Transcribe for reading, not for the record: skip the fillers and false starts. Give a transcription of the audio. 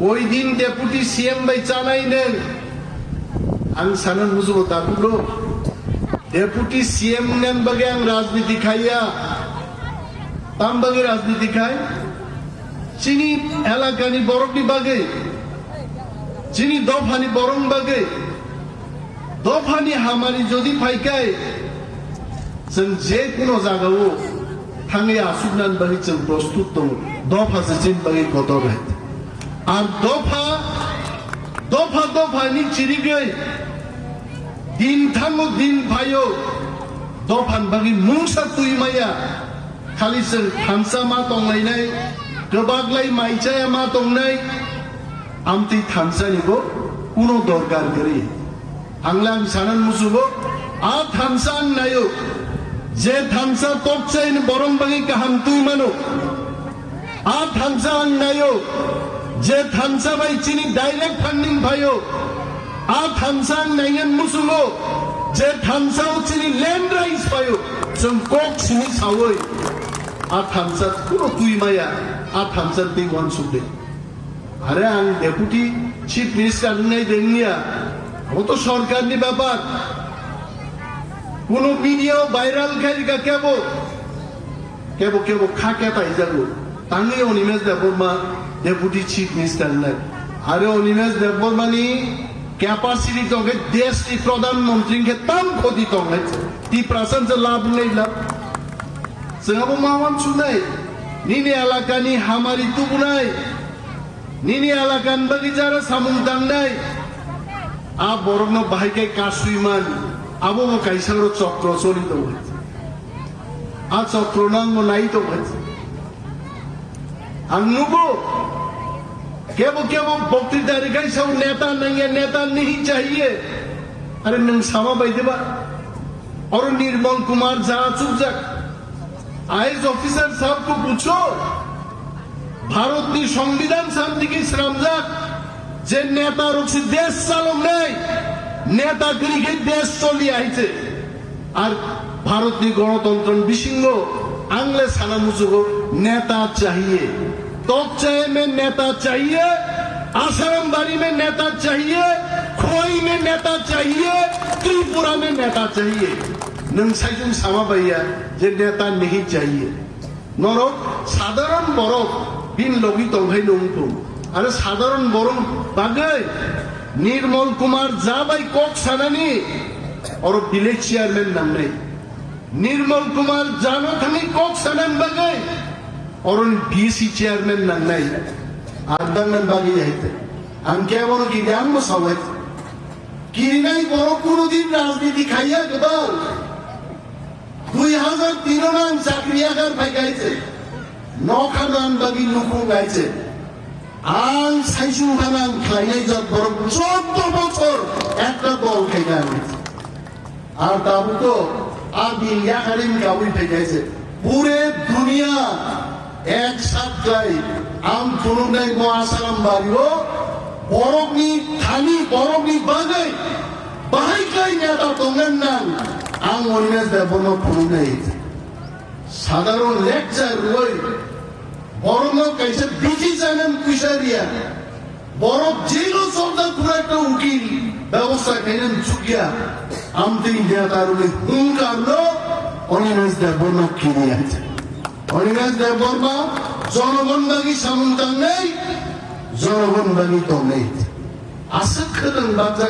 ওই দিন deputy CM by চানাই নেন আং সানান বুঝবো তাগুলো ডেপুটি সিএম নেন বাগে আং রাজনীতি খাইয়া তাম বাগে রাজনীতি খাই চিনি এলাকানি বরফনি বাগে চিনি দফানি বরং বাগে দফানি হামারি যদি ফাইকায় जों जे কোনো জায়গাও থাঙ্গে আসুনান বাগি जों প্রস্তুত দङ দফা যেন বাগি গতবাই আর দফা দফা দফানি চিরিগৈ দিন থাঙ্গো দিন ভাইও দফান বাগি মুংसा তুইमाया खालि जों थानसा मा दंलायनाय गोबागलाय माइचाया मा दंनाय आमति थानसानिबो कुनो दरकार गरि आंलां सानान मुसुबो आ थानसा नायो जे थानसा तोकचाइन बरं बागि गाहाम तुइमानो आ थानसा नायो जे थानसा बाय चिनि डाइरेक्ट फंडिंग भायो आ थानसा नायन मुसुबो जे थानसा चिनि लैंड राइट्स भायो जों कोक सिनि सावै आ थानसा कुनो तुइमाया आ थानसा दै वन सुदे अरे आं डेपुटी चीफ मिनिस्टार नै देनिया वो तो सरकारनि ব্যাপার কোনো ভিডিও ভাইরাল খাইকা কেবো কেবো কেবো খাকে তাই যাবো তাঙ্গে Animesh Debbarma deputy chief minister নাই আরে অনিমেষ দেববর্মানি ক্যাপাসিটি তঙ্গে দেশটি প্রধানমন্ত্রীকে তাম ক্ষতি তঙ্গে তি প্রাসঞ্চ লাভ নেই লাভ जोंहाबो मावान सुनाय निनि एलाकानि हामारि तुबुनाय निनि एलाकान बागि जारा सामुं दांनाय आ बरनो बाहायके कासुइमान आबो काइसारो चक्र चलि दङ आ चक्र नांगो नाय दङ आं नुबो केबो केबो बक्तृता रिगाइसाव नेता नंगे नेता नहीं चाहिए अरे नों सामा बायदिबा और निर्मल कुमार जा चुपजाक आईएएस ऑफिसर साहब को पूछो भारत की संविधान शांति की श्रमजाक जे नेता रक्षी देश चालक नहीं नेता के देश चली आइছে और भारत की गणतंत्र विसिंग आंगले साना मुझको नेता चाहिए तोकचाय में नेता चाहिए आसारामबाड़ी में नेता चाहिए खोई में नेता चाहिए त्रिपुरा में नेता चाहिए नोंसाइजों सामा बाया जे नेता नहीं चाहिए नरक साधारण बरफ बिन लगि तंहाय नंगौ आरो साधारण बरं बागै निर्मल कुमार जाबाय कक सानानि और विलेज चेयरमैन नामनाय निर्मल कुमार जानो थाङि कक सानान बागै और बीसी चेयरमैन नामनाय आदांगन बागै जायते आं केवल गिदाम मसावै किरिनाय बर कुनोदिन राजनीति खाइया गोबां 2003 आं चाकरियागार फायगायছে नखानान बागि नुखुं गायছে आं साइसुं हानां खायनाय जात बर 14 বছর একটা দল খাইগাय আর দাবু তো আদি ইয়াকারিম গাউই ফায়গাयছে পুরে দুনিয়া এক সাথ গাই আম ফুরুনাই মো আসারাম বাড়িও বরগনি থানি বরগনি বাগাই বাহাইকাই নেতা দঙ্গেন নাম आं अनिमेष देबबर्मा खुलुमनाय साधारण लेक्चार रय बरनो काइसे बिजि जानन कुइसारिया बरफ जेलो चलदा पुरा একটা উকিল ব্যবস্থা কাইনেন চুকিয়া আমতে নেতারুলে হুঙ্কারলো অনিমেষ দেববর্মা কিনে আছে অনিমেষ দেববর্মা জনগণ বাগি সামন্তান নেই জনগণ বাগি তো নেই আশা করেন বাচ্চা